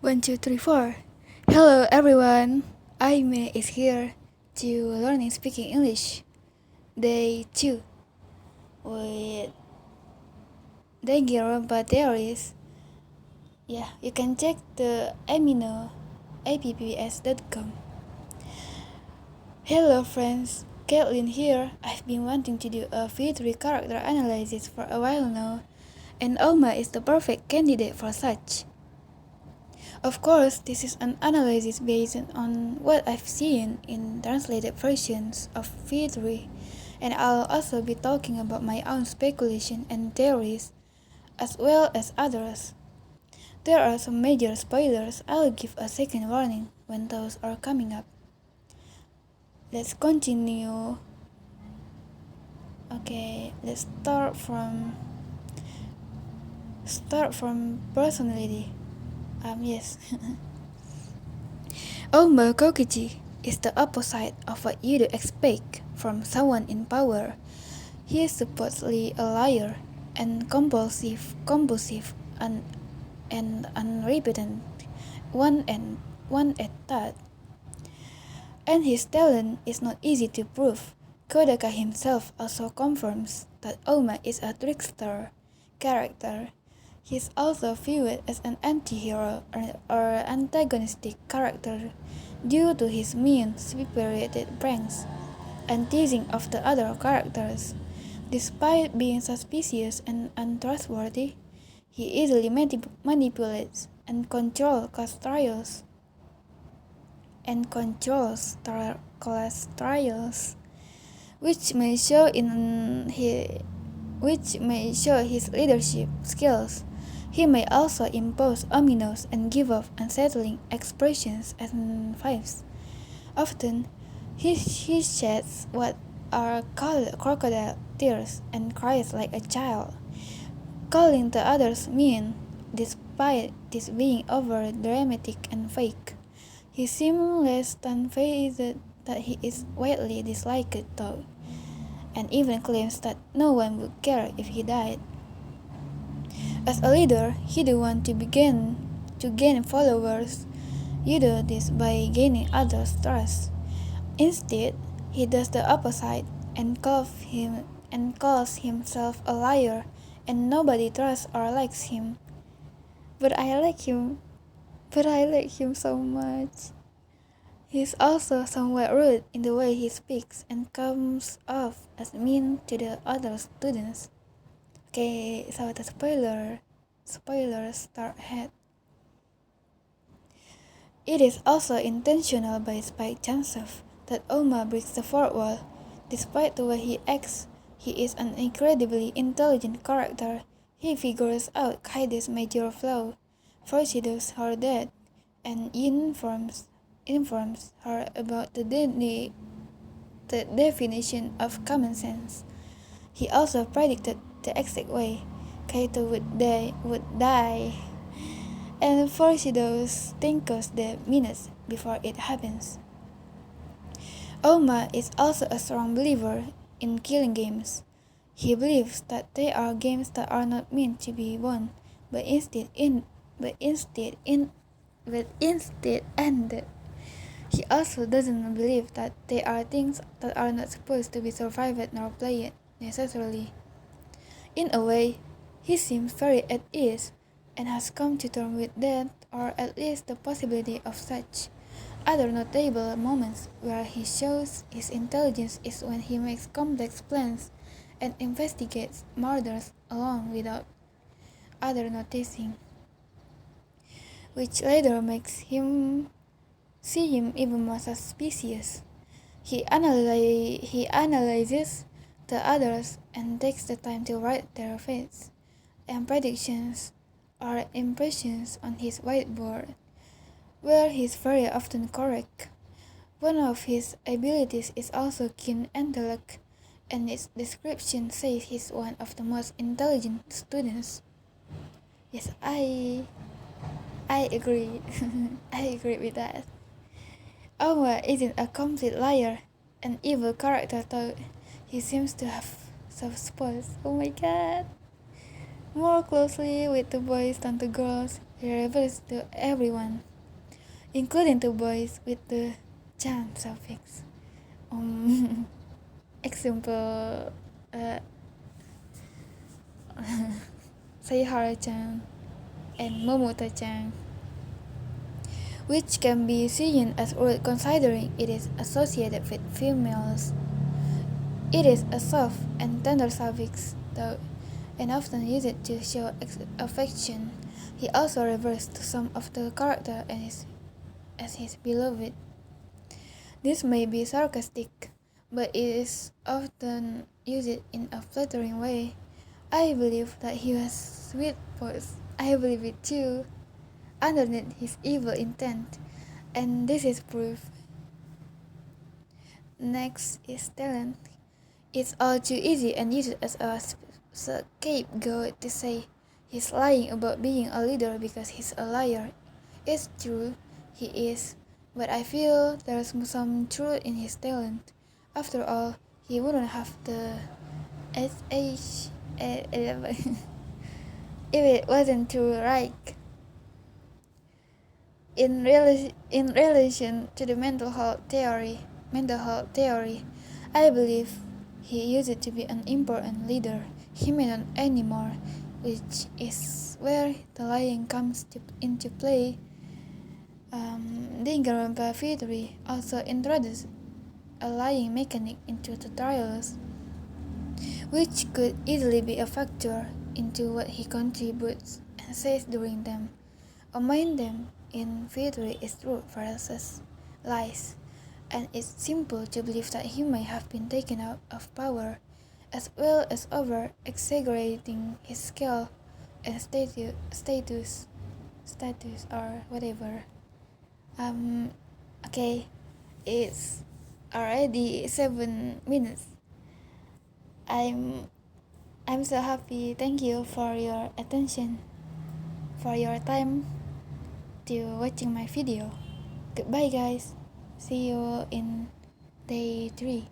One, two, three, four. Hello everyone. Aime is here to learning speaking English. Day 2 with dengue theories. Yeah, you can check the amino apps.com. Hello friends, Caitlin here. I've been wanting to do a V3 character analysis for a while now, and Oma is the perfect candidate for such. Of course, this is an analysis based on what I've seen in translated versions of V3, and I'll also be talking about my own speculation and theories, as well as others. There are some major spoilers. I'll give a second warning when those are coming up. Let's continue. Okay, let's start from personality. Yes. Oma Kokichi is the opposite of what you'd expect from someone in power. He is supposedly a liar and compulsive and unrepentant, one at that. And his talent is not easy to prove. Kodaka himself also confirms that Oma is a trickster character. He is also viewed as an anti-hero or antagonistic character due to his mean, spirited pranks and teasing of the other characters. Despite being suspicious and untrustworthy, he easily manipulates and controls class trials, which may show his leadership skills. He may also impose ominous and give off unsettling expressions and vibes. Often, he sheds what are called crocodile tears and cries like a child, calling the others mean, despite this being over dramatic and fake. He seems less than fazed that he is widely disliked though, and even claims that no one would care if he died. As a leader, he do want to gain followers. You do this by gaining others' trust. Instead, he does the opposite and calls himself a liar, and nobody trusts or likes him. But I like him so much. He's also somewhat rude in the way he speaks and comes off as mean to the other students. Okay, so the spoilers start ahead. It is also intentional by Spike Chunsoft that Oma breaks the fourth wall. Despite the way he acts, he is an incredibly intelligent character. He figures out Kaide's major flaw, foreshadows her death, and informs her about the definition of common sense. He also predicted the exact way Kaito would die, and foreshadows Tenko's death minutes before it happens. Oma is also a strong believer in killing games. He believes that they are games that are not meant to be won, but instead ended. He also doesn't believe that they are things that are not supposed to be survived nor played necessarily. In a way, he seems very at ease and has come to terms with death, or at least the possibility of such. Other notable moments where he shows his intelligence is when he makes complex plans and investigates murders alone without other noticing, which later makes him seem even more suspicious. He analyzes the others and takes the time to write their fates and predictions or impressions on his whiteboard, where he is very often correct. One of his abilities is also keen intellect, and its description says he's one of the most intelligent students. Yes, I agree. I agree with that. Oma isn't a complete liar, an evil character though. He seems to have soft spots. Oh my god. More closely with the boys than the girls. He refers to everyone, including the boys with the chan suffix. Example, uh, Sayhara-chan and Momota-chan, which can be seen as rude considering it is associated with females. It is a soft and tender suffix, though, and often used to show affection. He also refers to some of the character as his beloved. This may be sarcastic, but it is often used in a flattering way. I believe that he was sweet voice. I believe it too, underneath his evil intent, and this is proof. Next is talent. It's all too easy and used as a scapegoat to say he's lying about being a leader because he's a liar. It's true, he is, but I feel there's some truth in his talent. After all, he wouldn't have the SH11 if it wasn't true, right? In relation to the mental health theory, I believe he used to be an important leader. He may not anymore, which is where the lying comes into play. Danganronpa theory also introduced a lying mechanic into tutorials, which could easily be a factor into what he contributes and says during them. Among them in theory is truth versus lies, and it's simple to believe that he may have been taken out of power, as well as over exaggerating his skill and status or whatever. Okay, it's already 7 minutes. I'm so happy. Thank you for your attention, for your time to watching my video. Goodbye guys. See you in day 3.